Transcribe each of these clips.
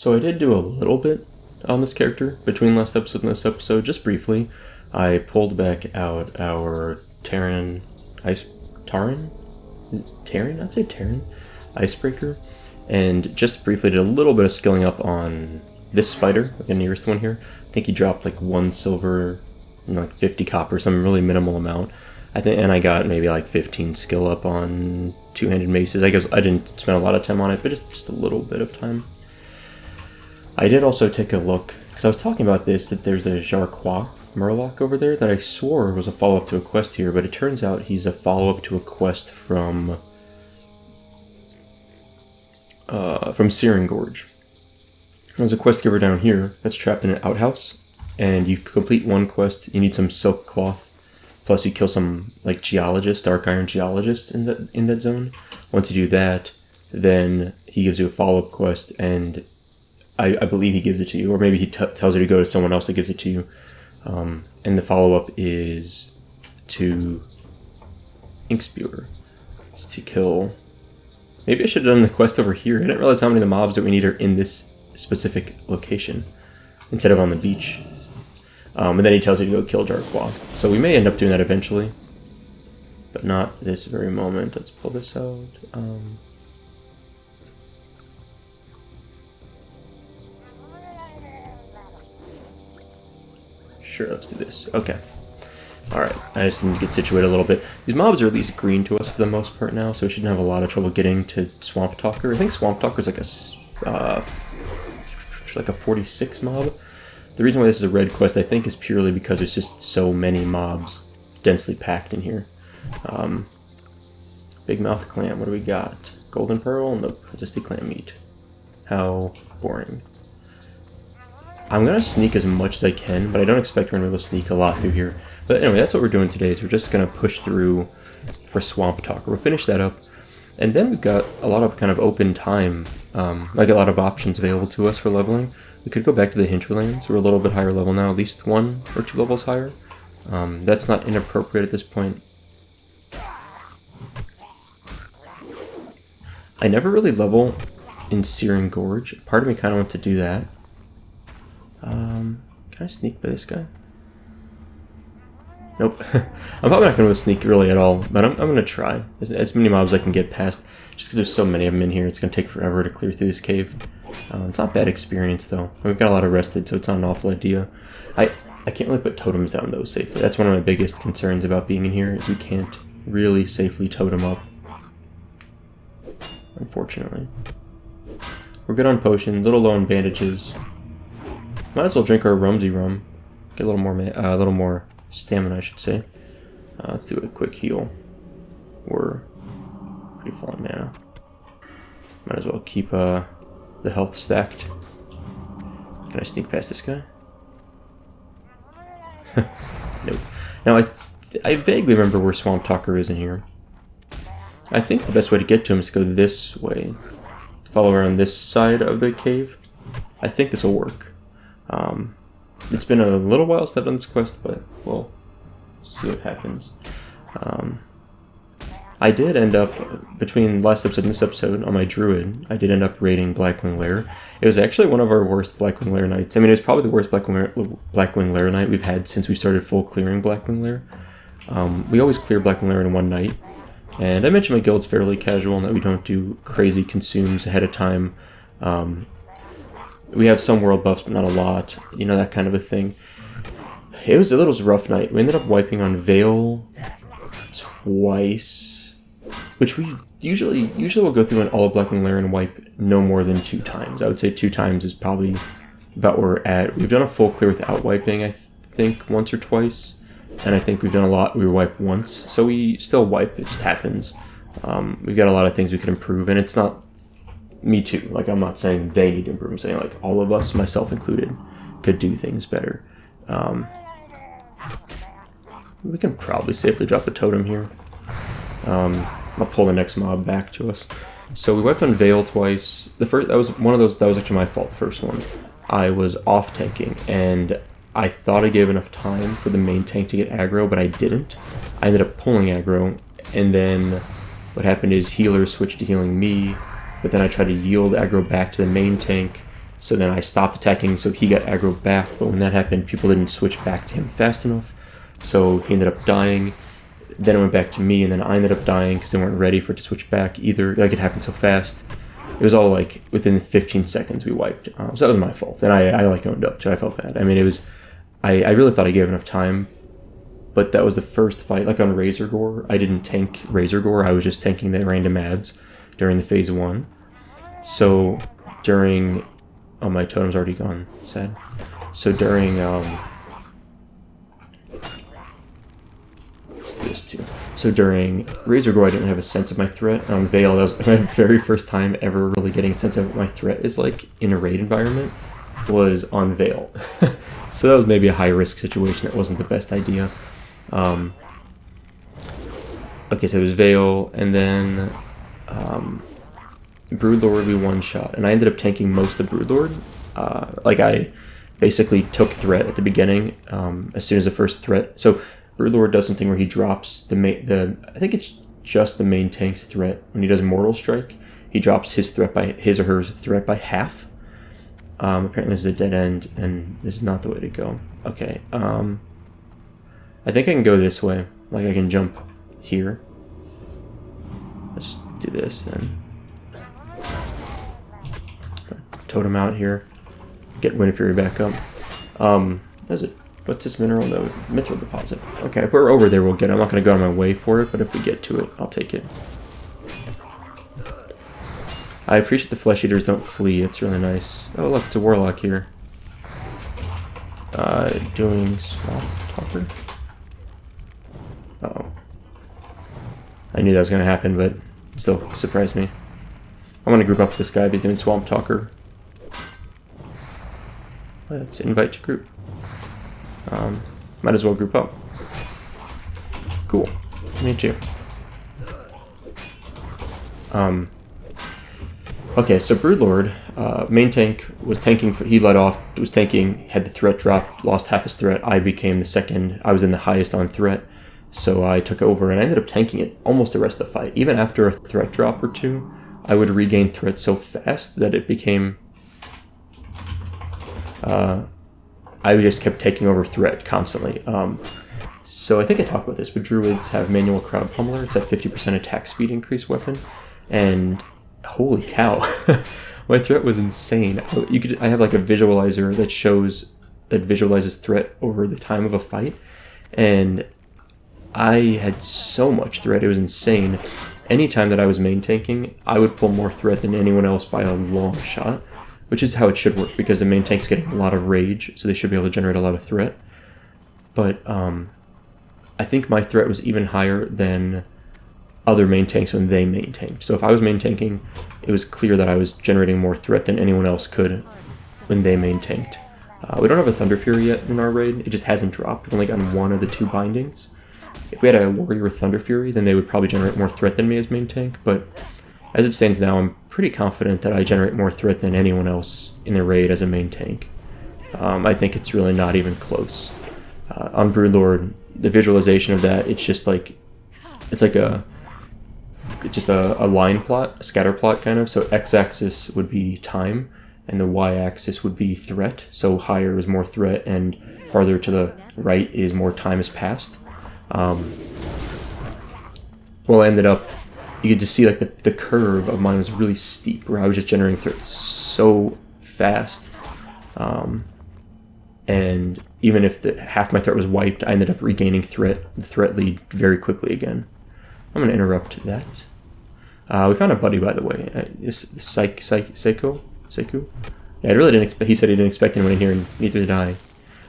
So I did do a little bit on this character between last episode and this episode, just briefly. I pulled back out our Terran Icebreaker, and just briefly did a little bit of skilling up on this spider, the nearest one here. I think he dropped like 1 silver and like 50 copper, some really minimal amount. And I got maybe like 15 skill up on two-handed maces. I guess I didn't spend a lot of time on it, but just a little bit of time. I did also take a look, because I was talking about this, that there's a Jarquois murloc over there that I swore was a follow-up to a quest here, but it turns out he's a follow-up to a quest from Searing Gorge. There's a quest giver down here that's trapped in an outhouse, and you complete one quest, you need some silk cloth, plus you kill some like geologist, dark iron geologist in that zone. Once you do that, then he gives you a follow-up quest, and I believe he gives it to you, or maybe he tells you to go to someone else that gives it to you. And the follow-up is to Inkspewer. It's to kill... Maybe I should have done the quest over here. I didn't realize how many of the mobs that we need are in this specific location, instead of on the beach. And then he tells you to go kill Jarquois. So we may end up doing that eventually, but not this very moment. Let's pull this out. Sure, let's do this. Okay. Alright, I just need to get situated a little bit. These mobs are at least green to us for the most part now, so we shouldn't have a lot of trouble getting to Swamp Talker. I think Swamp Talker is like a 46 mob. The reason why this is a red quest, I think, is purely because there's just so many mobs densely packed in here. Big Mouth Clam, what do we got? Golden Pearl? Nope, it's just the clam meat. How boring. I'm going to sneak as much as I can, but I don't expect we're going to be able to sneak a lot through here. But anyway, that's what we're doing today, is we're just going to push through for Swamp Talker. We'll finish that up, and then we've got a lot of kind of open time, like a lot of options available to us for leveling. We could go back to the Hinterlands. We're a little bit higher level now, at least 1 or 2 levels higher. That's not inappropriate at this point. I never really level in Searing Gorge. Part of me kind of wants to do that. Can I sneak by this guy? Nope. I'm probably not going to sneak really at all, but I'm going to try. As many mobs I can get past, just because there's so many of them in here, it's going to take forever to clear through this cave. It's not a bad experience, though. We've got a lot of rested, so it's not an awful idea. I can't really put totems down, though, safely. That's one of my biggest concerns about being in here, is we can't really safely totem up. Unfortunately. We're good on potions, a little low on bandages. Might as well drink our Rumsy Rum. Get a little more stamina, I should say. Let's do a quick heal. We're pretty full on mana. Might as well keep the health stacked. Can I sneak past this guy? Nope. Now I vaguely remember where Swamp Talker is in here. I think the best way to get to him is to go this way. Follow around this side of the cave. I think this will work. It's been a little while since I've done this quest, but we'll see what happens. I did end up, between last episode and this episode, on my Druid, I did end up raiding Blackwing Lair. It was actually one of our worst Blackwing Lair nights. I mean, it was probably the worst Blackwing Lair night we've had since we started full clearing Blackwing Lair. We always clear Blackwing Lair in one night, and I mentioned my guild's fairly casual and that we don't do crazy consumes ahead of time. We have some world buffs, but not a lot. You know, that kind of a thing. It was a rough night. We ended up wiping on Vale twice, which we usually will go through an all of Blackwing Lair and wipe no more than 2 times. I would say 2 times is probably about where we're at. We've done a full clear without wiping, I think, once or twice. And I think we've done a lot. We wiped once. So we still wipe. It just happens. We've got a lot of things we could improve, and it's not... Me too. Like, I'm not saying they need to improve. I'm saying, like, all of us, myself included, could do things better. We can probably safely drop a totem here. I'll pull the next mob back to us. So we wiped on Vale twice. That was actually my fault, the first one. I was off tanking, and I thought I gave enough time for the main tank to get aggro, but I didn't. I ended up pulling aggro, and then what happened is healers switched to healing me, but then I tried to yield aggro back to the main tank, So then I stopped attacking, so he got aggro back, but when that happened, people didn't switch back to him fast enough, so he ended up dying. Then it went back to me, and then I ended up dying because they weren't ready for it to switch back either. Like, it happened so fast. It was all, like, within 15 seconds we wiped. So that was my fault, and I like, owned up to it. I felt bad. I mean, it was... I really thought I gave enough time, but that was the first fight. Like, on Razor Gore, I didn't tank Razor Gore. I was just tanking the random ads during the phase 1. So, during... Oh, my totem's already gone. Sad. So during, let's do this too. So during Razor Gore, I didn't have a sense of my threat. On Veil, that was my very first time ever really getting a sense of what my threat is like in a raid environment, was on Veil. So that was maybe a high-risk situation. That wasn't the best idea. Okay, so it was Veil, and then... Broodlord we one-shot, and I ended up tanking most of Broodlord. Like, I basically took threat at the beginning, as soon as the first threat. So Broodlord does something where he drops I think it's just the main tank's threat. When he does Mortal Strike, he drops his or her threat by half. Apparently this is a dead end, and this is not the way to go. Okay, I think I can go this way. Like, I can jump here. Let's just do this then. Totem out here. Get Wind Fury back up. What's this mineral node? Mithril deposit. Okay, if we're over there, we'll get it. I'm not going to go on my way for it, but if we get to it, I'll take it. I appreciate the flesh eaters don't flee. It's really nice. Oh, look, it's a warlock here. Doing Swamp Talker. Uh-oh. I knew that was going to happen, but it still surprised me. I want to group up with this guy if he's doing Swamp Talker. Let's invite to group. Might as well group up. Cool. Me too. Okay, so Broodlord, main tank, was tanking, he led off, was tanking, had the threat drop, lost half his threat. I became the second. I was in the highest on threat, so I took over, and I ended up tanking it almost the rest of the fight. Even after a threat drop or two, I would regain threat so fast that it became... I just kept taking over threat constantly. So I think I talked about this, but Druids have Manual Crowd Pummeler. It's a 50% attack speed increase weapon, and holy cow, my threat was insane. I have like a visualizer that visualizes threat over the time of a fight, and I had so much threat, it was insane. Anytime that I was main tanking, I would pull more threat than anyone else by a long shot, which is how it should work, because the main tank's getting a lot of rage, so they should be able to generate a lot of threat. But I think my threat was even higher than other main tanks when they main tanked. So if I was main tanking, it was clear that I was generating more threat than anyone else could when they main tanked. We don't have a Thunder Fury yet in our raid. It just hasn't dropped. We've only gotten one of the 2 bindings. If we had a warrior with Thunder Fury, then they would probably generate more threat than me as main tank, but as it stands now, I'm pretty confident that I generate more threat than anyone else in the raid as a main tank. I think it's really not even close. On Broodlord, the visualization of that, it's just like, it's like a line plot, a scatter plot kind of. So x-axis would be time, and the y-axis would be threat. So higher is more threat, and farther to the right is more time has passed. Well, I ended up, you could just see like the curve of mine was really steep, where I was just generating threat so fast. And even if half my threat was wiped, I ended up regaining the threat lead very quickly again. I'm going to interrupt that. We found a buddy, by the way. Seiko? Yeah, I really didn't expect, he said he didn't expect anyone in here, and neither did I.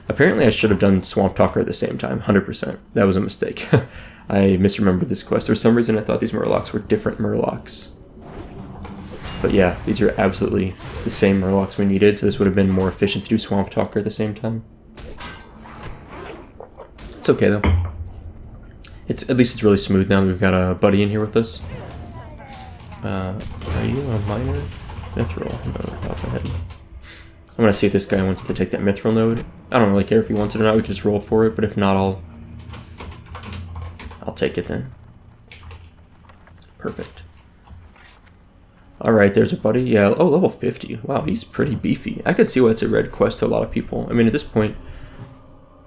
Apparently I should have done Swamp Talker at the same time, 100%. That was a mistake. I misremembered this quest. For some reason I thought these murlocs were different murlocs. But yeah, these are absolutely the same murlocs we needed, so this would have been more efficient to do Swamp Talker at the same time. It's okay though. At least it's really smooth now that we've got a buddy in here with us. Are you a minor? Mithril node up ahead. I'm gonna see if this guy wants to take that Mithril node. I don't really care if he wants it or not, we can just roll for it, but if not, I'll take it then. Perfect. Alright, there's a buddy. Yeah, oh, level 50. Wow, he's pretty beefy. I could see why it's a red quest to a lot of people. I mean, at this point,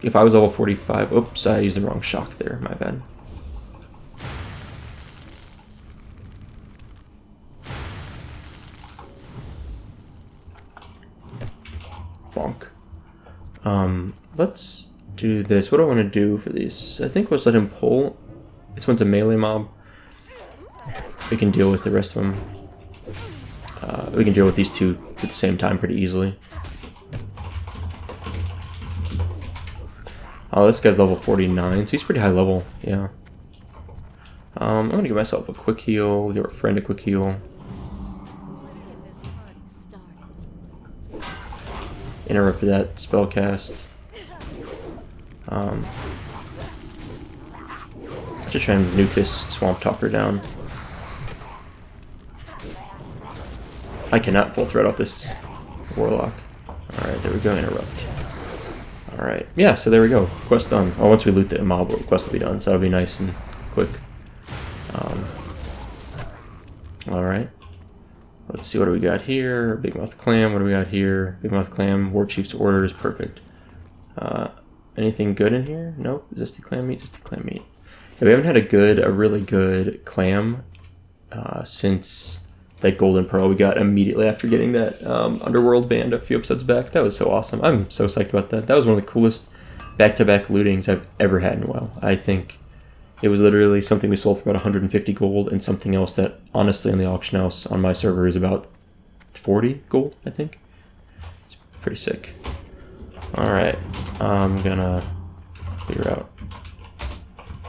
if I was level 45... Oops, I used the wrong shock there. My bad. Bonk. Let's do this. What do I want to do for these? I think let's let him pull. This one's a melee mob. We can deal with the rest of them. We can deal with these two at the same time pretty easily. Oh, this guy's level 49, so he's pretty high level, yeah. I'm gonna give myself a quick heal, give a friend a quick heal. Interrupt that spell cast. I should try and nuke this Swamp Talker down. I cannot pull thread off this Warlock. Alright, there we go, interrupt. Alright, yeah, so there we go. Quest done. Oh, once we loot the mob, the quest will be done, so that'll be nice and quick. Alright. Let's see, what do we got here? Big Mouth Clam, what do we got here? Big Mouth Clam, War Chief's orders, perfect. Anything good in here? Nope, Zesty Clam Meat, Zesty Clam Meat. Yeah, we haven't had a really good clam since that Golden Pearl we got immediately after getting that Underworld band a few episodes back. That was so awesome. I'm so psyched about that. That was one of the coolest back-to-back lootings I've ever had in WoW. I think it was literally something we sold for about 150 gold and something else that, honestly, in the auction house on my server is about 40 gold, I think. It's pretty sick. Alright, I'm gonna figure out.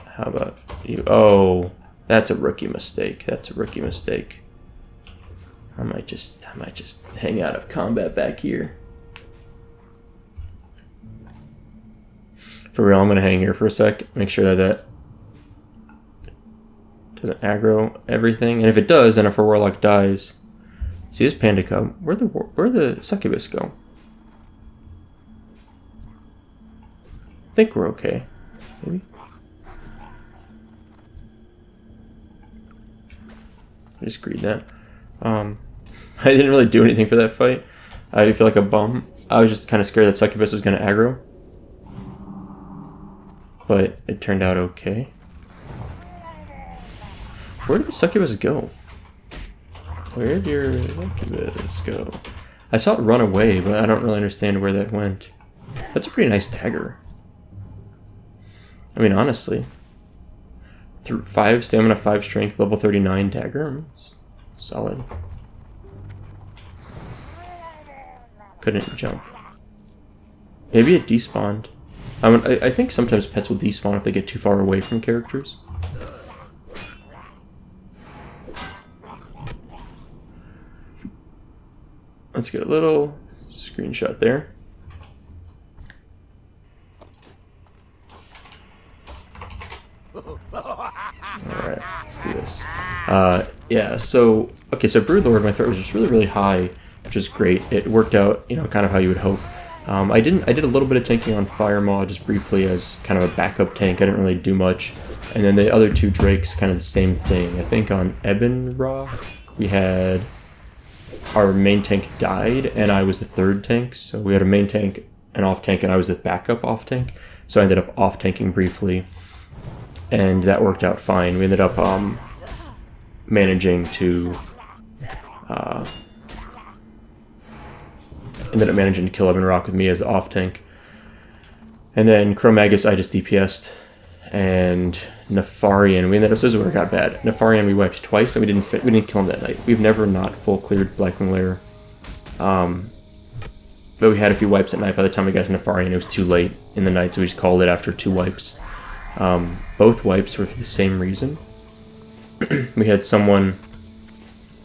How about you? Oh, that's a rookie mistake. That's a rookie mistake. I might just hang out of combat back here. For real, I'm gonna hang here for a sec. Make sure that doesn't aggro everything. And if it does, then if our Warlock dies, see this Panda Cub. Where'd the Succubus go? I think we're okay. Maybe. Just greed that. I didn't really do anything for that fight. I feel like a bum. I was just kind of scared that Succubus was going to aggro. But it turned out okay. Where did the Succubus go? Where did your Succubus go? I saw it run away, but I don't really understand where that went. That's a pretty nice dagger. I mean, honestly. Through 5 stamina, 5 strength, level 39 dagger. It's solid. Couldn't jump. Maybe it despawned. I think sometimes pets will despawn if they get too far away from characters. Let's get a little screenshot there. Alright, let's do this. Yeah, so, okay, so Broodlord, my threat was just really, really high, which is great. It worked out, you know, kind of how you would hope. I did a little bit of tanking on Firemaw just briefly as kind of a backup tank. I didn't really do much. And then the other 2 Drakes, kind of the same thing. I think on Ebon Rock, we had our main tank died, and I was the 3rd tank. So we had a main tank, an off tank, and I was the backup off tank. So I ended up off tanking briefly, and that worked out fine. We ended up managing to kill Ebon Rock with me as the off tank. And then Chromagus I just DPS'd, and Nefarian, we ended up, this is where it got bad. Nefarian we wiped twice and we didn't kill him that night. We've never not full cleared Blackwing Lair. But we had a few wipes at night. By the time we got to Nefarian, it was too late in the night, so we just called it after 2 wipes. Both wipes were for the same reason. We had someone...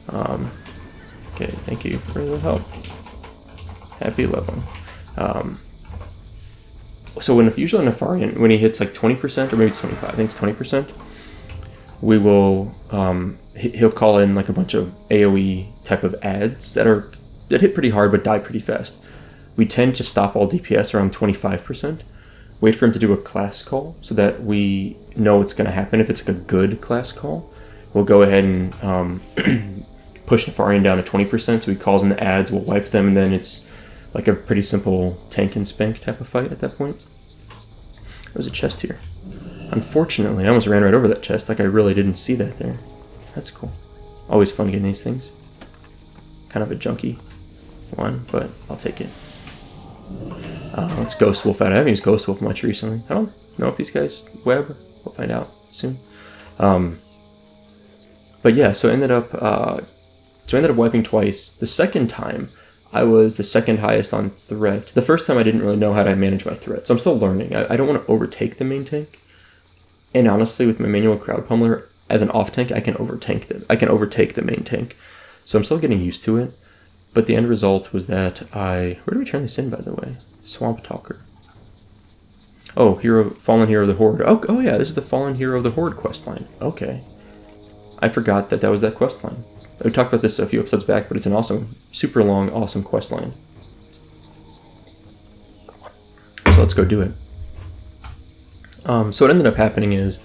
okay, thank you for the help. Happy leveling. So usually Nefarian, when he hits like 20%, or maybe it's 25, I think it's 20%, we will, he'll call in like a bunch of AoE type of ads that hit pretty hard but die pretty fast. We tend to stop all DPS around 25%, wait for him to do a class call so that we know what's going to happen. If it's like a good class call, we'll go ahead and push Nefarian down to 20%, so he calls in the adds, we'll wipe them, and then it's like a pretty simple tank and spank type of fight at that point. There's a chest here. Unfortunately, I almost ran right over that chest, like I really didn't see that there. That's cool. Always fun getting these things. Kind of a junky one, but I'll take it. Let's Ghost Wolf out. I haven't used Ghost Wolf much recently. I don't know if these guys web. We'll find out soon. But yeah, so I ended up wiping twice. The second time, I was the second highest on threat. The first time I didn't really know how to manage my threat, so I'm still learning. I don't want to overtake the main tank. And honestly, with my manual crowd pummeler, as an off tank, I can overtake the main tank. So I'm still getting used to it. But the end result was that where do we turn this in, by the way? Swamp Talker. Oh, Fallen Hero of the Horde. Oh yeah, this is the Fallen Hero of the Horde questline. Okay. I forgot that was that questline. We talked about this a few episodes back, but it's an awesome, super long, awesome questline. So let's go do it. So what ended up happening is,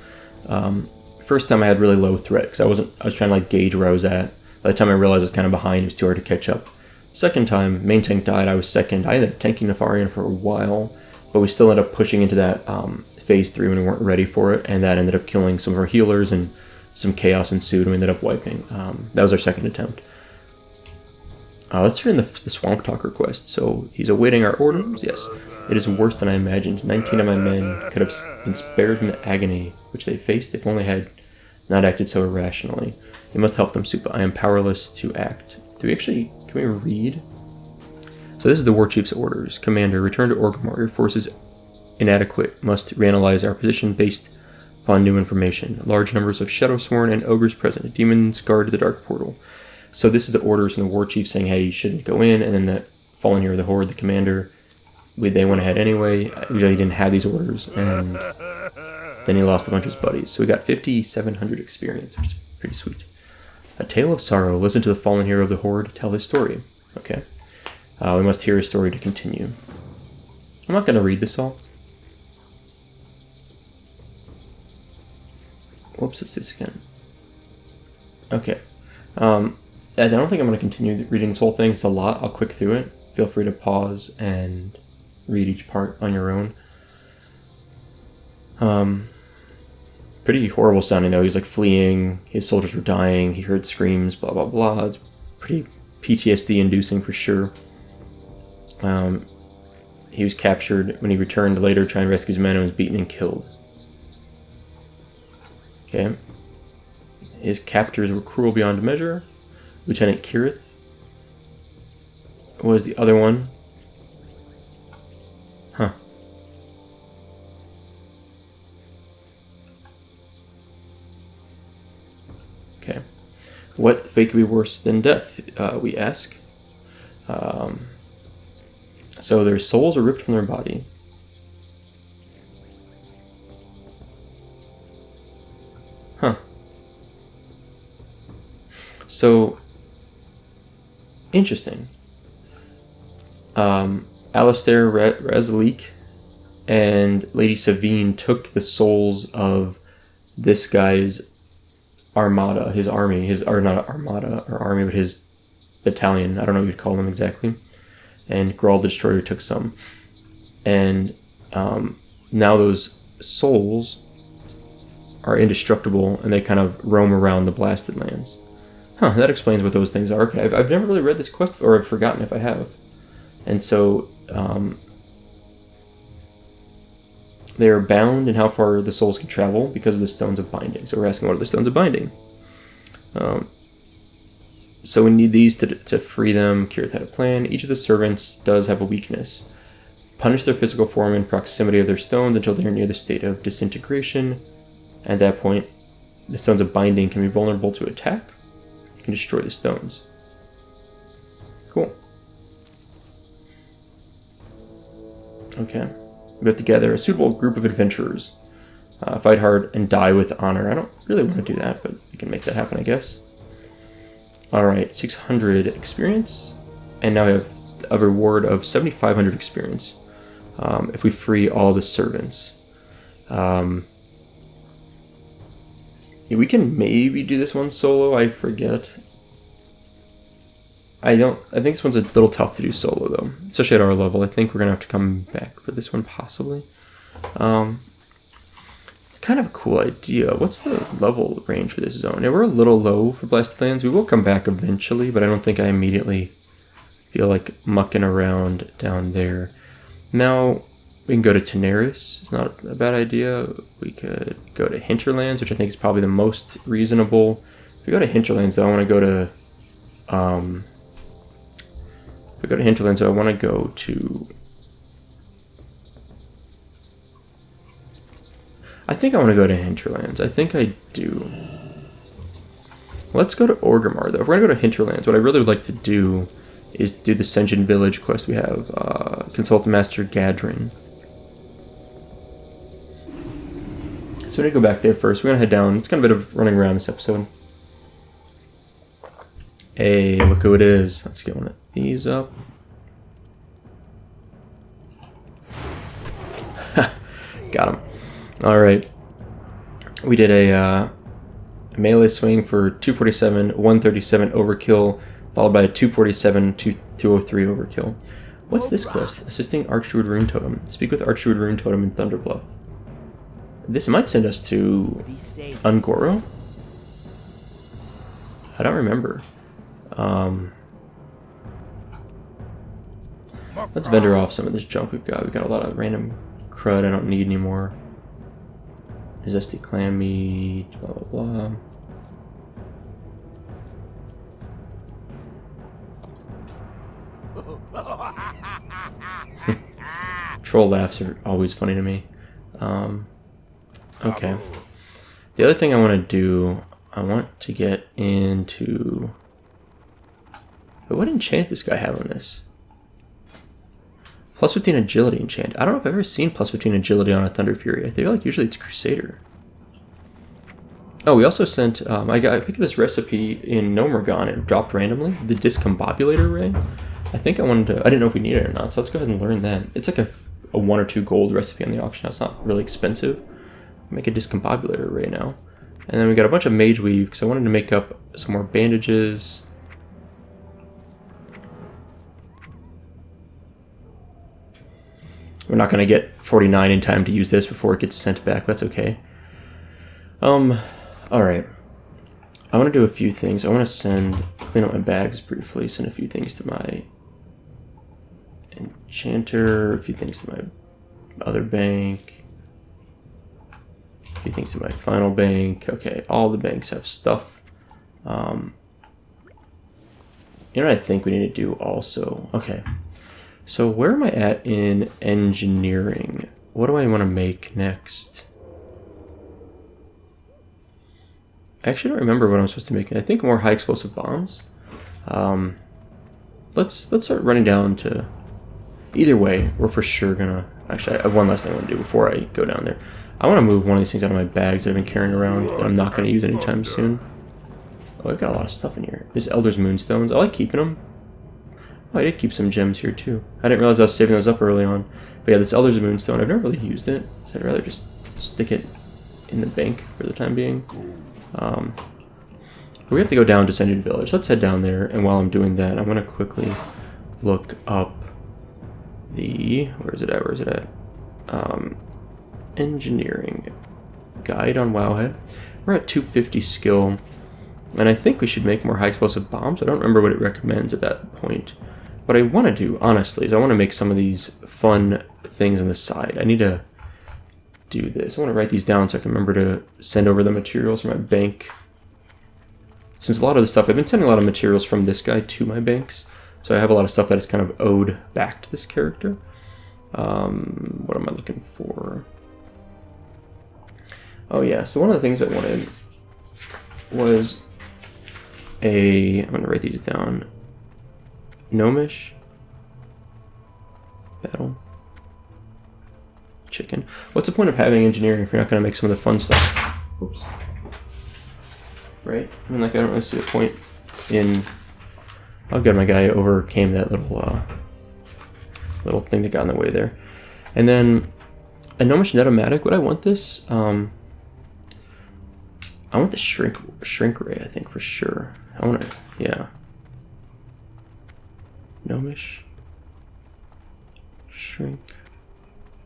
first time I had really low threat, because I was trying to like gauge where I was at. By the time I realized I was kind of behind, it was too hard to catch up. Second time, main tank died, I was second. I ended up tanking Nefarian for a while, but we still ended up pushing into that phase 3 when we weren't ready for it, and that ended up killing some of our healers, and some chaos ensued, and we ended up wiping. That was our second attempt. Let's turn in the Swamp Talker quest. So he's awaiting our orders. Yes, it is worse than I imagined. 19 of my men could have been spared from the agony which they faced if only had not acted so irrationally. We must help them, Soupa. I am powerless to act. Can we read? So this is the War Chief's orders. Commander, return to Orgrimmar. Your force is inadequate. Must reanalyze our position based upon new information. Large numbers of Shadowsworn and Ogres present. Demons guard the Dark Portal. So this is the orders from the War Chief saying, hey, you shouldn't go in, and then the Fallen Hero of the Horde, the commander, they went ahead anyway. Usually he didn't have these orders, and then he lost a bunch of his buddies. So we got 5,700 experience, which is pretty sweet. A Tale of Sorrow. Listen to the Fallen Hero of the Horde tell his story. Okay. We must hear his story to continue. I'm not going to read this all. Whoops, it's this again. Okay. I don't think I'm going to continue reading this whole thing. It's a lot. I'll click through it. Feel free to pause and read each part on your own. Pretty horrible sounding though. He's like fleeing. His soldiers were dying. He heard screams. Blah blah blah. It's pretty PTSD inducing for sure. He was captured. When he returned later, trying to rescue his men, and was beaten and killed. Okay. His captors were cruel beyond measure. Lieutenant Kirith was the other one. Huh. Okay. What fate could be worse than death, we ask. So their souls are ripped from their body. Huh. So, interesting. Alistair Razalik and Lady Savine took the souls of this guy's armada, his army, or not armada or army, but his battalion. I don't know what you'd call them exactly. And Grawl the Destroyer took some. And now those souls are indestructible, and they kind of roam around the blasted lands. Huh, that explains what those things are. Okay, I've never really read this quest, or I've forgotten if I have. And so, they are bound in how far the souls can travel because of the Stones of Binding. So we're asking, what are the Stones of Binding? So we need these to free them. Kirith had a plan. Each of the servants does have a weakness. Punish their physical form in proximity of their stones until they are near the state of disintegration. At that point, the Stones of Binding can be vulnerable to attack. You can destroy the stones. Cool. Okay. We have to gather a suitable group of adventurers. Fight hard and die with honor. I don't really want to do that, but we can make that happen, I guess. Alright, 600 experience. And now we have a reward of 7,500 experience. If we free all the servants. Yeah, we can maybe do this one solo, I forget. I think this one's a little tough to do solo though, especially at our level. I think we're gonna have to come back for this one possibly. It's kind of a cool idea. What's the level range for this zone? Yeah, we're a little low for Blasted Lands. We will come back eventually, but I don't think I immediately feel like mucking around down there. Now, we can go to Tenaris. It's not a bad idea. We could go to Hinterlands, which I think is probably the most reasonable. If we go to Hinterlands, though, I want to go to... if we go to Hinterlands, though, I want to go to... I think I want to go to Hinterlands. I think I do. Let's go to Orgrimmar, though. If we're going to go to Hinterlands, what I really would like to do is do the Sen'jin Village quest we have. Consult Master Gadrin. So we're going to go back there first. We're going to head down. It's kind of a bit of running around this episode. Hey, look who it is. Let's get one of these up. Got him. Alright. We did a melee swing for 247, 137 overkill, followed by a 247, 203 overkill. What's this quest? Assisting Archdruid Rune Totem. Speak with Archdruid Rune Totem in Thunderbluff. This might send us to Ungoro? I don't remember. Let's vendor off some of this junk we've got. We've got a lot of random crud I don't need anymore. Zesty clam meat, blah blah blah. Troll laughs are always funny to me. Okay. The other thing I want to do, I want to get into... But what enchant this guy have on this? Plus 15 agility enchant. I don't know if I've ever seen plus 15 agility on a Thunder Fury. I feel like usually it's Crusader. Oh, we also sent, I picked this recipe in Nomergon. It dropped randomly. The Discombobulator Ray. I think I wanted to, I didn't know if we needed it or not, so let's go ahead and learn that. It's like a 1 or 2 gold recipe on the auction house. It's not really expensive. Make a Discombobulator Ray now. And then we got a bunch of Mage Weave, because I wanted to make up some more bandages. We're not going to get 49 in time to use this before it gets sent back. That's okay. Alright. I want to do a few things. I want to clean up my bags briefly, send a few things to my enchanter, a few things to my other bank, a few things to my final bank. Okay, all the banks have stuff. You know what I think we need to do also? Okay. So where am I at in engineering? What do I want to make next? I actually don't remember what I'm supposed to make. I think more high explosive bombs. Let's start running down to... Either way, we're for sure gonna... Actually, I have one last thing I want to do before I go down there. I want to move one of these things out of my bags that I've been carrying around that I'm not going to use anytime soon. Oh, I've got a lot of stuff in here. This Elder's Moonstones. I like keeping them. Oh, I did keep some gems here too. I didn't realize I was saving those up early on. But yeah, this Elder's Moonstone, I've never really used it, so I'd rather just stick it in the bank for the time being. We have to go down to Sen'jin Village. Let's head down there, and while I'm doing that, I'm going to quickly look up the... Where is it at? Engineering guide on Wowhead. We're at 250 skill, and I think we should make more high explosive bombs. I don't remember what it recommends at that point. What I want to do, honestly, is I want to make some of these fun things on the side. I need to do this. I want to write these down so I can remember to send over the materials from my bank. Since a lot of the stuff, I've been sending a lot of materials from this guy to my banks, so I have a lot of stuff that is kind of owed back to this character. What am I looking for? Oh yeah, so one of the things I wanted was I'm going to write these down. Gnomish. Battle. Chicken. What's the point of having engineering if you're not going to make some of the fun stuff? Oops. Right? I mean, like, I don't really see the point in... Oh, good, my guy overcame that little thing that got in the way there. And then, a Gnomish Netomatic, would I want this? I want the shrink ray, I think, for sure. I want to, yeah. Gnomish. Shrink.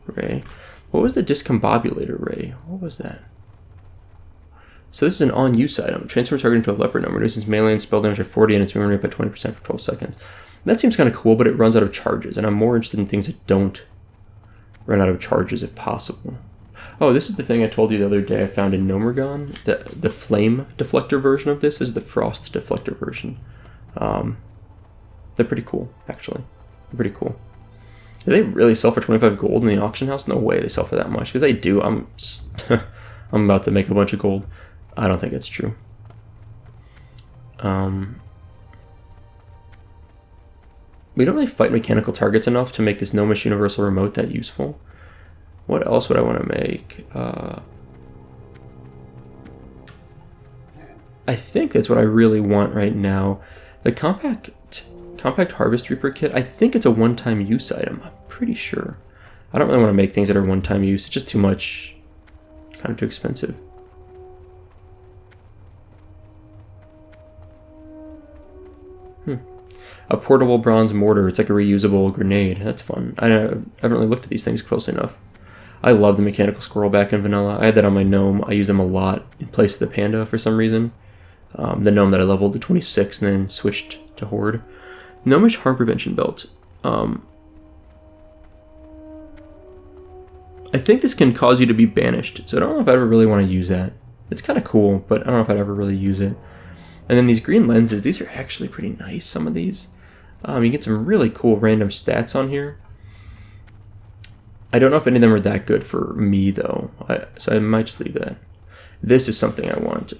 Ray. What was the discombobulator ray? What was that? So this is an on-use item. Transform target into a leopard number. Reduces melee and spell damage by 40 and its movement rate by 20% for 12 seconds. That seems kind of cool, but it runs out of charges, and I'm more interested in things that don't run out of charges if possible. Oh, this is the thing I told you the other day I found in Nomergon. The flame deflector version of this is the frost deflector version. They're pretty cool, actually. They're pretty cool. Do they really sell for 25 gold in the auction house? No way they sell for that much. Because they do. I'm about to make a bunch of gold. I don't think it's true. We don't really fight mechanical targets enough to make this Gnomish Universal Remote that useful. What else would I want to make? I think that's what I really want right now. The Compact Harvest Reaper Kit, I think it's a one-time use item. I'm pretty sure. I don't really want to make things that are one-time use. It's just too much. Kind of too expensive. A portable bronze mortar. It's like a reusable grenade. That's fun. I haven't really looked at these things closely enough. I love the mechanical squirrel back in vanilla. I had that on my gnome. I use them a lot in place of the panda for some reason. The gnome that I leveled to 26 and then switched to Horde. Gnomish harm prevention belt. I think this can cause you to be banished, so I don't know if I ever really want to use that. It's kind of cool, but I don't know if I'd ever really use it. And then these green lenses, these are actually pretty nice, some of these. You get some really cool random stats on here. I don't know if any of them are that good for me, though, so I might just leave that. This is something I want.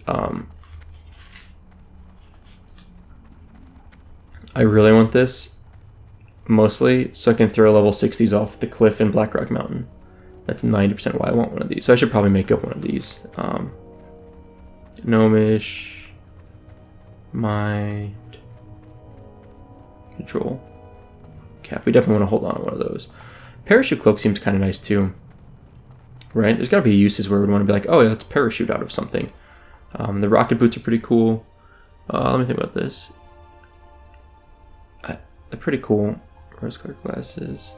I really want this, mostly, so I can throw level 60s off the cliff in Blackrock Mountain. That's 90% why I want one of these. So I should probably make up one of these. Gnomish. Mind. Control. Cap. We definitely want to hold on to one of those. Parachute cloak seems kind of nice too. Right? There's got to be uses where we'd want to be like, oh yeah, let's parachute out of something. The rocket boots are pretty cool. Let me think about this. They're pretty cool. Rose-colored glasses.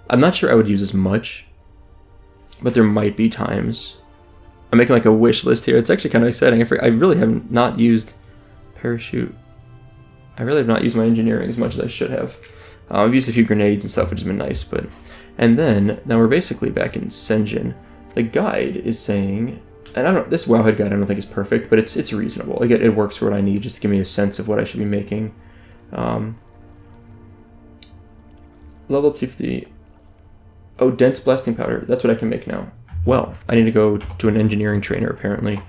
I'm not sure I would use as much, but there might be times. I'm making like a wish list here. It's actually kind of exciting. I really have not used parachute. I really have not used my engineering as much as I should have. I've used a few grenades and stuff, which has been nice, but... And then, now we're basically back in Senjin. The guide is saying... And I don't... This Wowhead guide I don't think is perfect, but it's reasonable. Like, it works for what I need, just to give me a sense of what I should be making. Level up 50... Oh, dense blasting powder. That's what I can make now. Well, I need to go to an engineering trainer, apparently,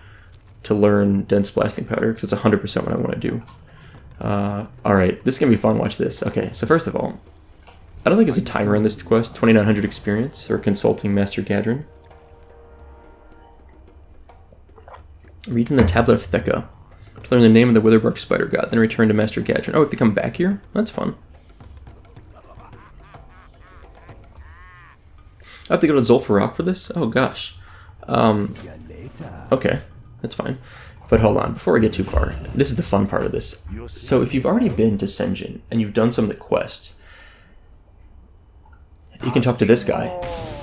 to learn dense blasting powder, because it's 100% what I want to do. Alright, this is going to be fun. Watch this. Okay, so first of all, I don't think there's a timer on this quest. 2,900 experience for consulting Master Gadrin. Read from the Tablet of Theka to learn the name of the Witherbark Spider God, then return to Master Gadrin. Oh, we have to come back here? That's fun. I have to go to Zul'Farrak for this? Oh gosh. Okay, that's fine. But hold on, before we get too far, this is the fun part of this. So if you've already been to Senjin, and you've done some of the quests, you can talk to this guy,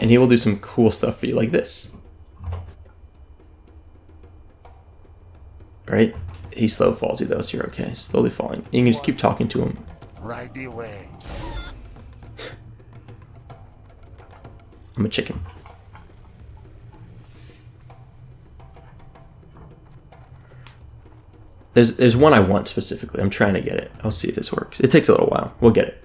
and he will do some cool stuff for you, like this. Right? He slow falls you though, so you're okay. Slowly falling. You can just keep talking to him. Right away. I'm a chicken. There's one I want specifically. I'm trying to get it. I'll see if this works. It takes a little while. We'll get it.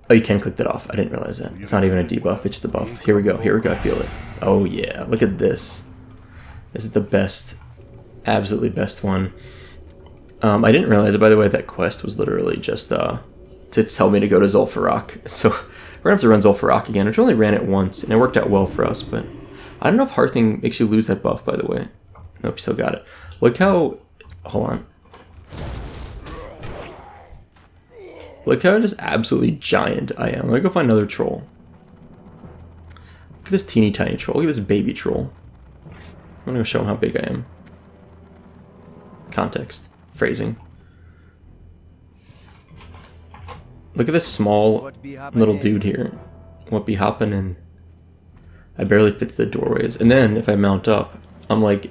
Oh, you can click that off. I didn't realize that. It's not even a debuff. It's just a buff. Here we go. Here we go. I feel it. Oh, yeah. Look at this. This is the best. Absolutely best one. I didn't realize it, by the way, that quest was literally just to tell me to go to Zul'Farrak. So we're going to have to run Zul'Farrak again, which only ran it once, and it worked out well for us, but I don't know if Hearthing makes you lose that buff, by the way. Nope, you still got it. Look how... Hold on. Look how just absolutely giant I am. Let me go find another troll. Look at this teeny tiny troll. Look at this baby troll. I'm gonna go show him how big I am. Context. phrasing. Look at this small little dude here. What be hopping in? I barely fit through the doorways. And then if I mount up, I'm like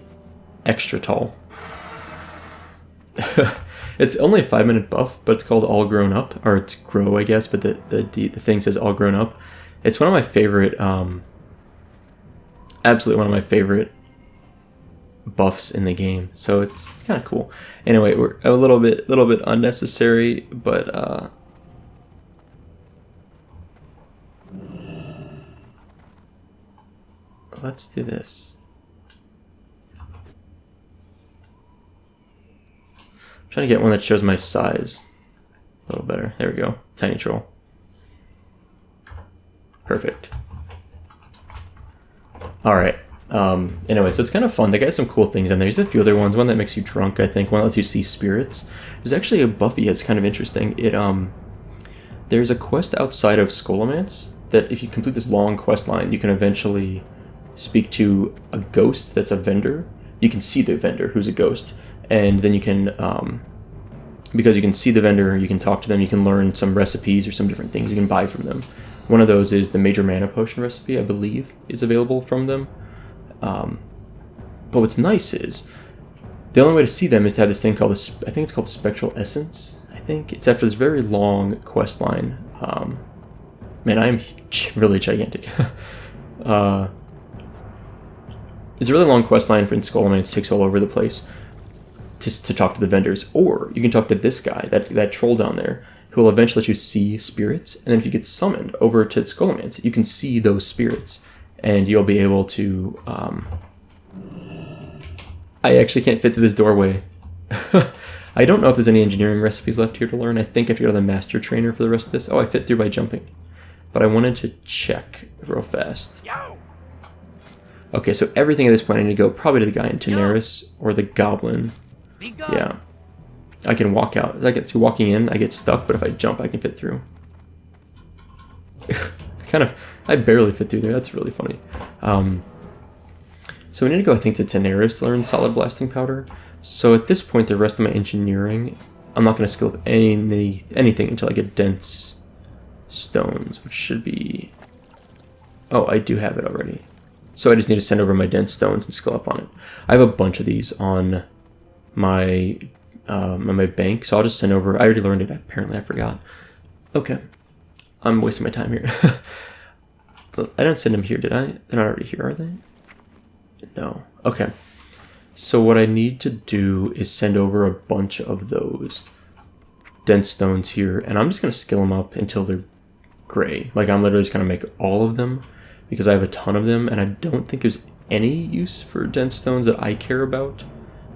extra tall. It's only a 5-minute buff, but it's called All Grown Up, or it's Grow, I guess. But the thing says All Grown Up. It's one of my favorite, absolutely one of my favorite buffs in the game. So it's kind of cool. Anyway, we're a little bit unnecessary, but let's do this. I'm trying to get one that shows my size a little better. There we go. Tiny troll. Perfect. Alright. Anyway, so it's kind of fun. They got some cool things in there. There's a few other ones. One that makes you drunk, I think. One that lets you see spirits. There's actually a Buffy that's kind of interesting. There's a quest outside of Scholomance that if you complete this long quest line, you can eventually speak to a ghost that's a vendor. You can see the vendor who's a ghost, and then you can, because you can see the vendor, you can talk to them, you can learn some recipes or some different things you can buy from them. One of those is the Major Mana Potion recipe, I believe, is available from them. But what's nice is, the only way to see them is to have this thing called, I think it's called Spectral Essence, I think. It's after this very long quest line. Man, I'm really gigantic. It's a really long quest line for Scholomance, takes all over the place to talk to the vendors. Or you can talk to this guy, that troll down there, who will eventually let you see spirits. And then if you get summoned over to Scholomance, you can see those spirits. And you'll be able to... I actually can't fit through this doorway. I don't know if there's any engineering recipes left here to learn. I think I have to go to the Master Trainer for the rest of this. Oh, I fit through by jumping. But I wanted to check real fast. Okay, so everything at this point I need to go probably to the guy in Daenerys or the Goblin. Yeah. I can walk out. As I get to walking in, I get stuck, but if I jump, I can fit through. I barely fit through there. That's really funny. So we need to go, I think, to Daenerys to learn Solid Blasting Powder. So at this point, the rest of my engineering, I'm not going to skill up anything until I get Dense Stones, which should be... Oh, I do have it already. So I just need to send over my Dense Stones and skill up on it. I have a bunch of these on my bank, so I'll just send over... I already learned it, apparently I forgot. Okay. I'm wasting my time here. I didn't send them here, did I? They're not already here, are they? No. Okay. So what I need to do is send over a bunch of those Dense Stones here, and I'm just going to skill them up until they're gray. Like, I'm literally just going to make all of them, because I have a ton of them, and I don't think there's any use for Dense Stones that I care about,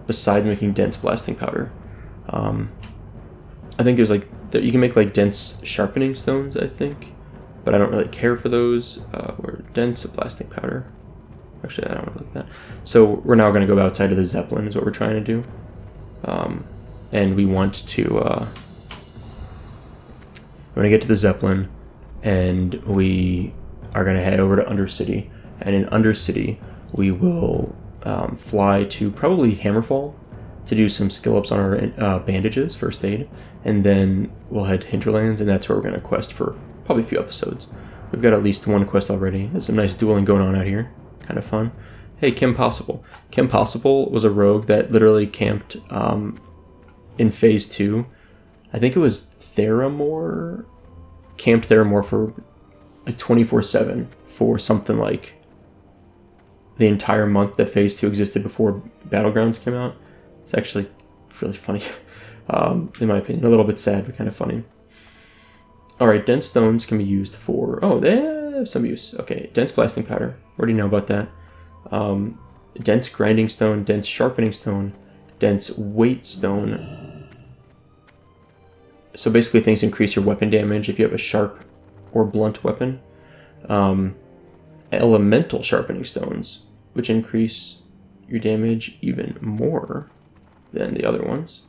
besides making Dense Blasting Powder. I think there's, like, you can make, like, Dense Sharpening Stones, I think, but I don't really care for those. Or Dense Blasting Powder. Actually, I don't want to look at that. So we're now going to go outside of the Zeppelin is what we're trying to do. And we want to get to the Zeppelin, and we are going to head over to Undercity. And in Undercity, we will fly to probably Hammerfall to do some skill ups on our bandages, first aid. And then we'll head to Hinterlands, and that's where we're going to quest for probably a few episodes. We've got at least one quest already. There's some nice dueling going on out here. Kind of fun. Hey, Kim Possible. Kim Possible was a rogue that literally camped in Phase 2. I think it was Theramore. Camped Theramore for like 24/7 for something like the entire month that Phase 2 existed before Battlegrounds came out. It's actually really funny. In my opinion. A little bit sad, but kind of funny. Alright, Dense Stones can be used for... Oh, they have some use. Okay, Dense Blasting Powder. Already know about that. Dense Grinding Stone, Dense Sharpening Stone, Dense Weight Stone. So basically things increase your weapon damage if you have a sharp or blunt weapon. Elemental Sharpening Stones, which increase your damage even more than the other ones.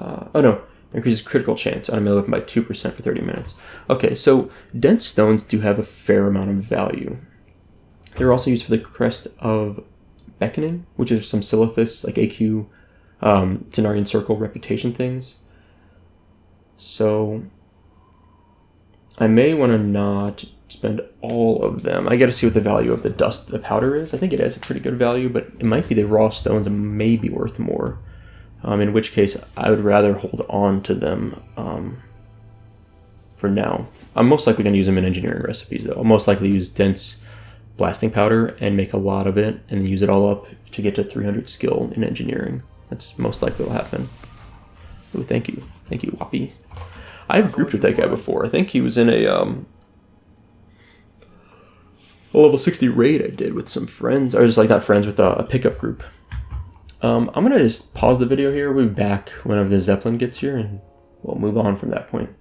Oh no. Increases critical chance on a melee weapon by 2% for 30 minutes. Okay, so Dense Stones do have a fair amount of value. They're also used for the Crest of Beckoning, which is some Silithus, like AQ Cenarian Circle reputation things. So I may want to not spend all of them. I got to see what the value of the powder is. I think it has a pretty good value, but it might be the raw stones may be worth more. In which case, I would rather hold on to them for now. I'm most likely going to use them in engineering recipes, though. I'll most likely use dense blasting powder and make a lot of it, and use it all up to get to 300 skill in engineering. That's most likely what will happen. Oh, thank you. Thank you, Wappy. I've grouped with that guy before. I think he was in a level 60 raid I did with some friends. Or just like not friends, with a pickup group. I'm going to just pause the video here. We'll be back whenever the Zeppelin gets here, and we'll move on from that point.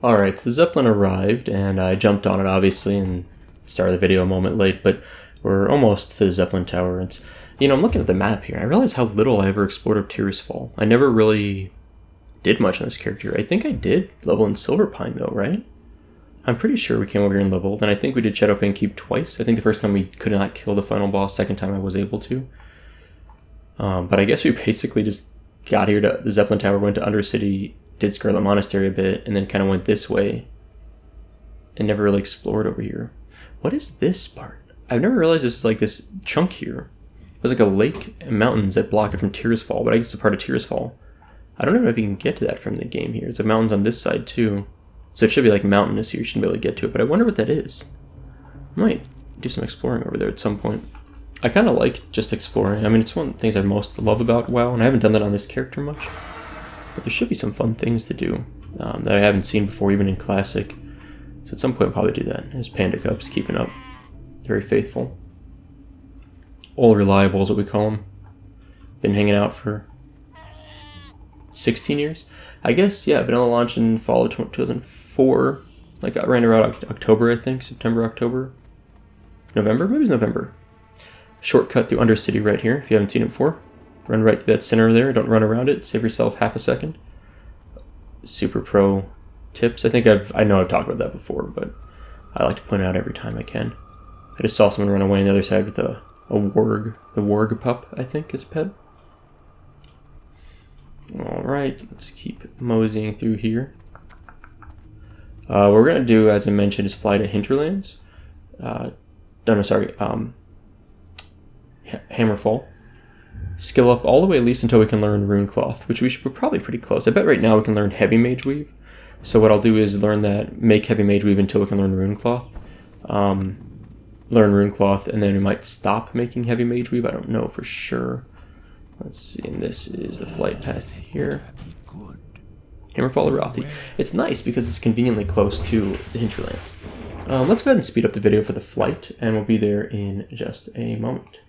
Alright, so the Zeppelin arrived, and I jumped on it, obviously, and started the video a moment late, but we're almost to the Zeppelin Tower. It's, you know, I'm looking at the map here, and I realize how little I ever explored of Tirisfal. I never really did much on this character. I think I did level in Silverpine, though, right? I'm pretty sure we came over here and leveled, and I think we did Shadowfang Keep twice. I think the first time we could not kill the final boss, second time I was able to. But I guess we basically just got here to the Zeppelin Tower, went to Undercity, did Scarlet Monastery a bit, and then kind of went this way and never really explored over here. What is this part? I've never realized this is like this chunk here. There's like a lake and mountains that block it from Tirisfal, but I guess it's a part of Tirisfal. I don't even know if you can get to that from the game here. It's a mountains on this side too. So it should be like mountainous here. You shouldn't be able to get to it, but I wonder what that is. I might do some exploring over there at some point. I kind of like just exploring. I mean, it's one of the things I most love about WoW, and I haven't done that on this character much. But there should be some fun things to do that I haven't seen before, even in Classic. So at some point I'll probably do that. There's Panda Cubs keeping up. Very faithful. All reliable is what we call them. Been hanging out for 16 years? I guess, yeah, vanilla launched in fall of 2004. Like, right around October, I think. September, October. November? Maybe it's November. Shortcut through Undercity right here, if you haven't seen it before. Run right through that center there. Don't run around it. Save yourself half a second. Super pro tips. I know I've talked about that before, but I like to point it out every time I can. I just saw someone run away on the other side with a warg. The warg pup, I think, is a pet. Alright, let's keep moseying through here. What we're going to do, as I mentioned, is fly to Hinterlands. Hammerfall. Skill up all the way at least until we can learn Runecloth, which we're probably pretty close. I bet right now we can learn Heavy Mage Weave. So what I'll do is learn that, make Heavy Mage Weave until we can learn Runecloth. Learn Runecloth, and then we might stop making Heavy Mage Weave. I don't know for sure. Let's see, and this is the flight path here. Hammerfall Arathi. It's nice because it's conveniently close to the Hinterlands. Let's go ahead and speed up the video for the flight, and we'll be there in just a moment.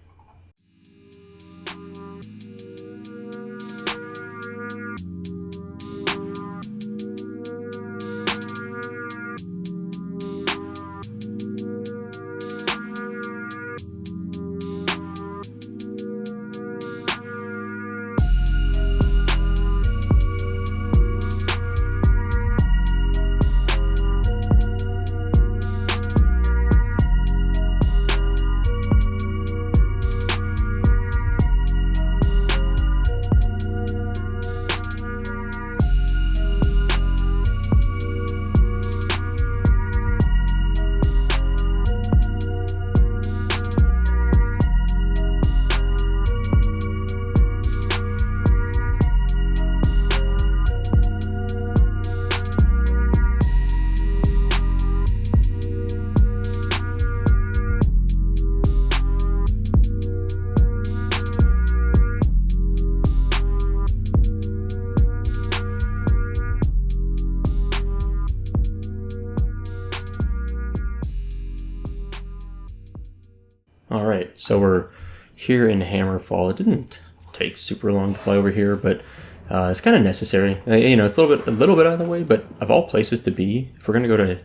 Alright, so we're here in Hammerfall. It didn't take super long to fly over here, but it's kind of necessary. You know, it's a little bit out of the way, but of all places to be, if we're going to go to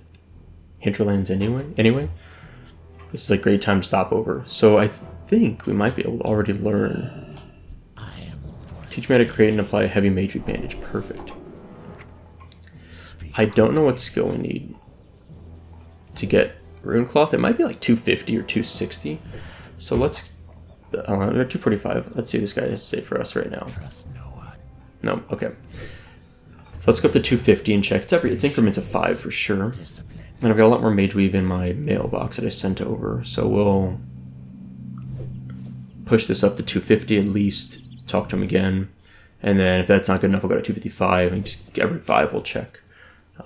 Hinterlands anyway, this is a great time to stop over. So I think we might be able to already learn. Teach me how to create and apply a Heavy Mage Weave bandage. Perfect. I don't know what skill we need to get Runecloth. It might be like 250 or 260. So let's We're at 245. Let's see what this guy has to say for us right now. No, okay. So let's go up to 250 and check. It's increments of 5 for sure. And I've got a lot more Mage Weave in my mailbox that I sent over. So we'll push this up to 250 at least, talk to him again. And then if that's not good enough, we'll go to 255, and just every 5 we'll check.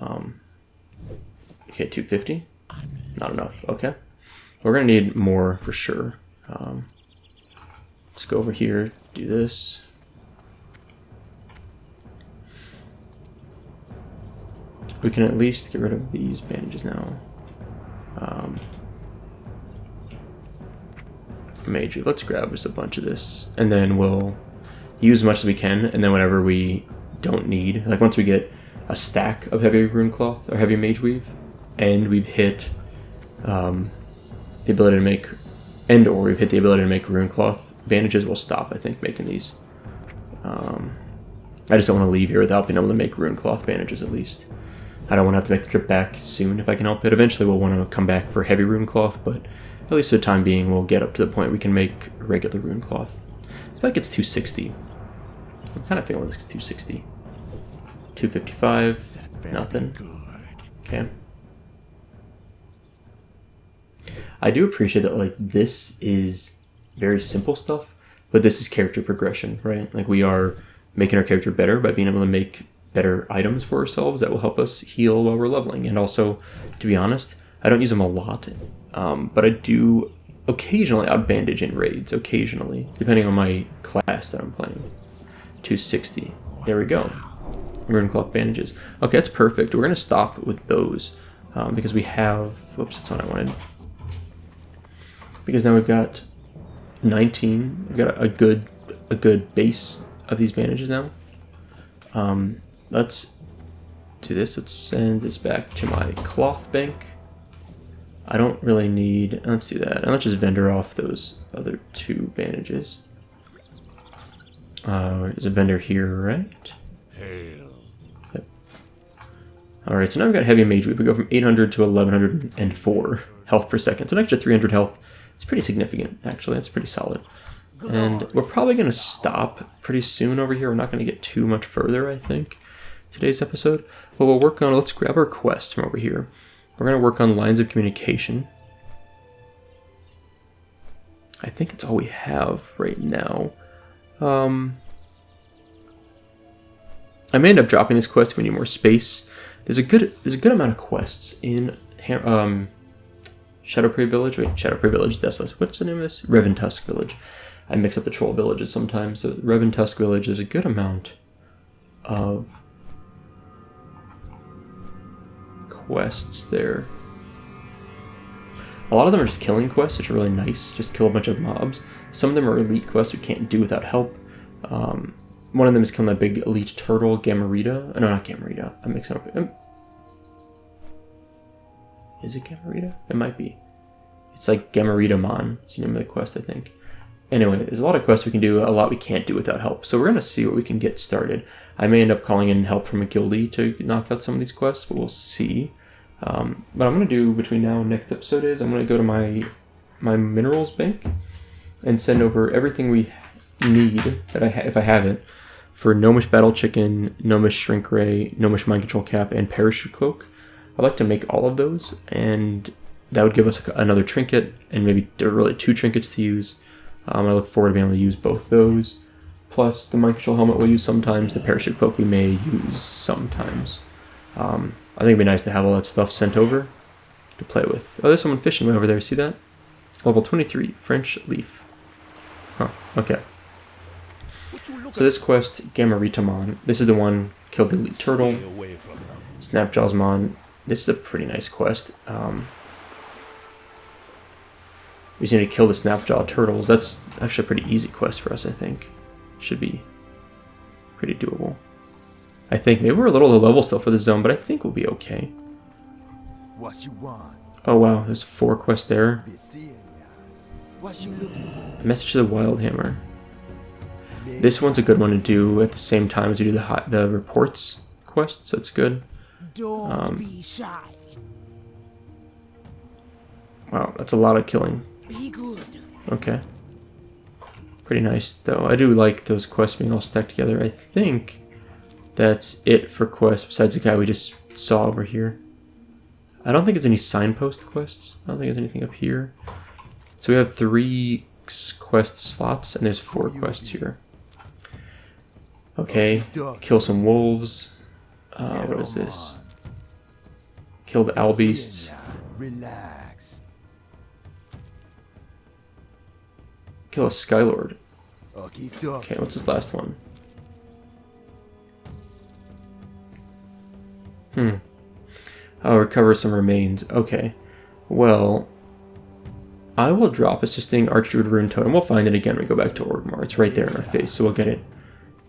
Okay, 250. Not enough. Okay. We're going to need more for sure. Let's go over here, do this. We can at least get rid of these bandages now. Mage, let's grab just a bunch of this, and then we'll use as much as we can, and then whenever we don't need, like once we get a stack of heavy rune cloth or heavy mage weave, and we've hit the ability to make, or we've hit the ability to make rune cloth bandages, we'll stop, I think, making these. I just don't want to leave here without being able to make rune cloth bandages at least. I don't want to have to make the trip back soon if I can help it. Eventually we'll want to come back for heavy rune cloth, but at least for the time being we'll get up to the point we can make regular rune cloth. I feel like it's 260. I'm kind of feeling like it's 260. 255, nothing. Okay. I do appreciate that, like, this is very simple stuff, but this is character progression, right? Like, we are making our character better by being able to make better items for ourselves that will help us heal while we're leveling. And also, to be honest, I don't use them a lot, but I do occasionally. I bandage in raids, occasionally, depending on my class that I'm playing. 260. There we go. Rune cloth bandages. Okay, that's perfect. We're going to stop with those because we have... Whoops, that's what I wanted. Because now we've got 19. We've got a good base of these bandages now. Let's do this. Let's send this back to my cloth bank. I don't really need... Let's do that. And let's just vendor off those other 2 bandages. There's a vendor here, right? Yep. Alright, so now we've got heavy mage weave. We go from 800 to 1104 health per second. So an extra 300 health. It's pretty significant, actually. That's pretty solid. And we're probably going to stop pretty soon over here. We're not going to get too much further, I think, today's episode. But we'll work on... Let's grab our quest from over here. We're going to work on lines of communication. I think it's all we have right now. I may end up dropping this quest if we need more space. There's a good amount of quests in Shadowprey Village. Wait, Shadowprey Village. That's what's the name of this? Reventusk Village. I mix up the troll villages sometimes. So Reventusk Village. There's a good amount of quests there. A lot of them are just killing quests, which are really nice. Just kill a bunch of mobs. Some of them are elite quests we can't do without help. One of them is killing a big elite turtle, Gamarita. No, not Gamarita. I'm mixing up. Is it Gamarita? It might be. It's like Gamarita-mon. It's the name of the quest, I think. Anyway, there's a lot of quests we can do, a lot we can't do without help. So we're going to see what we can get started. I may end up calling in help from a guildie to knock out some of these quests, but we'll see. What I'm going to do between now and next episode is I'm going to go to my minerals bank and send over everything we need, that if I have it, for Gnomish Battle Chicken, Gnomish Shrink Ray, Gnomish Mind Control Cap, and Parachute Cloak. I'd like to make all of those, and that would give us another trinket, and maybe there are really 2 trinkets to use. I look forward to being able to use both those. Plus, the Mind Control Helmet we'll use sometimes, the Parachute Cloak we may use sometimes. I think it'd be nice to have all that stuff sent over to play with. Oh, there's someone fishing way over there, see that? Level 23, French Leaf. Huh, okay. So this quest, Gamarita-mon, this is the one, killed the elite turtle. Snapjawsmon, this is a pretty nice quest. We just need to kill the Snapjaw turtles. That's actually a pretty easy quest for us, I think. Should be pretty doable. I think maybe we're a little low level still for the zone, but I think we'll be okay. Oh wow, there's 4 quests there. Message to the Wildhammer. This one's a good one to do at the same time as you do the reports quests. That's good. Don't be shy. Wow, that's a lot of killing. Be good. Okay. Pretty nice, though. I do like those quests being all stacked together. I think that's it for quests, besides the guy we just saw over here. I don't think there's any signpost quests. I don't think there's anything up here. So we have 3 quest slots, and there's 4 quests here. Okay, kill some wolves. What is this? Kill the owl beasts. Relax. Kill a Skylord. Okay, Okay, what's this last one? Oh, recover some remains. Okay. Well, I will drop Assisting Archdruid Rune Totem. We'll find it again when we go back to Orgrimmar. It's right there in our face, so we'll get it.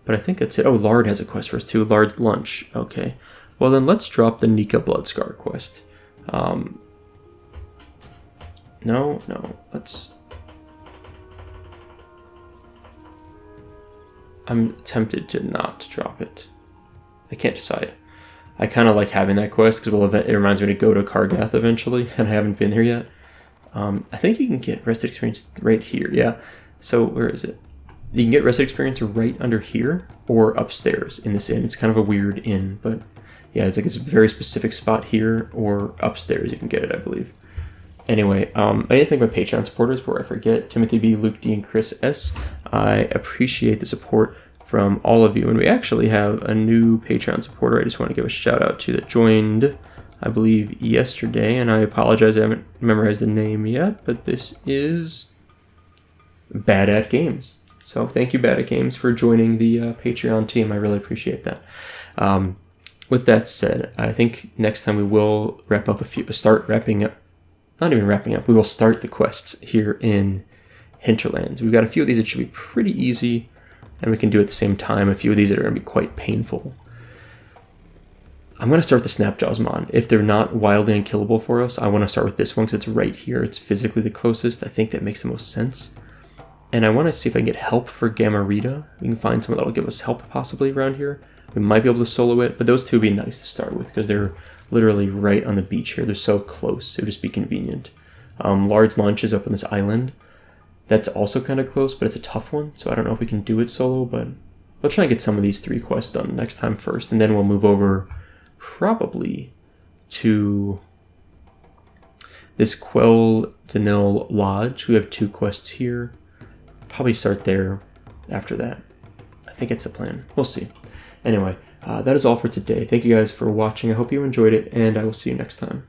But I think that's it. Oh, Lard has a quest for us too. Lard's Lunch. Okay. Well, then let's drop the Nika Bloodscar quest. No. Let's... I'm tempted to not drop it. I can't decide. I kind of like having that quest because it reminds me to go to Kargath eventually, and I haven't been here yet. I think you can get Rested Experience right here, yeah. So where is it? You can get Rested Experience right under here or upstairs in this inn. It's kind of a weird inn, but yeah, it's a very specific spot here or upstairs you can get it, I believe. Anyway, I need to thank my Patreon supporters before I forget. Timothy B, Luke D, and Chris S. I appreciate the support from all of you. And we actually have a new Patreon supporter I just want to give a shout out to that joined, I believe, yesterday. And I apologize, I haven't memorized the name yet, but this is Bad at Games. So thank you, Bad at Games, for joining the Patreon team. I really appreciate that. With that said, I think next time we will start wrapping up. Not even wrapping up. We will start the quests here in Hinterlands. We've got a few of these that should be pretty easy, and we can do at the same time a few of these that are going to be quite painful. I'm going to start the Snapjaws Mon. If they're not wildly unkillable for us, I want to start with this one because it's right here. It's physically the closest. I think that makes the most sense. And I want to see if I can get help for Gamarita. We can find someone that will give us help possibly around here. We might be able to solo it, but those two would be nice to start with because they're literally right on the beach here. They're so close. It would just be convenient. Lard's Lunch is up on this island. That's also kind of close, but it's a tough one, so I don't know if we can do it solo, but we'll try and get some of these 3 quests done next time first, and then we'll move over probably to this Quell Danil Lodge. We have 2 quests here. Probably start there after that. I think it's the plan. We'll see. Anyway, that is all for today. Thank you guys for watching. I hope you enjoyed it, and I will see you next time.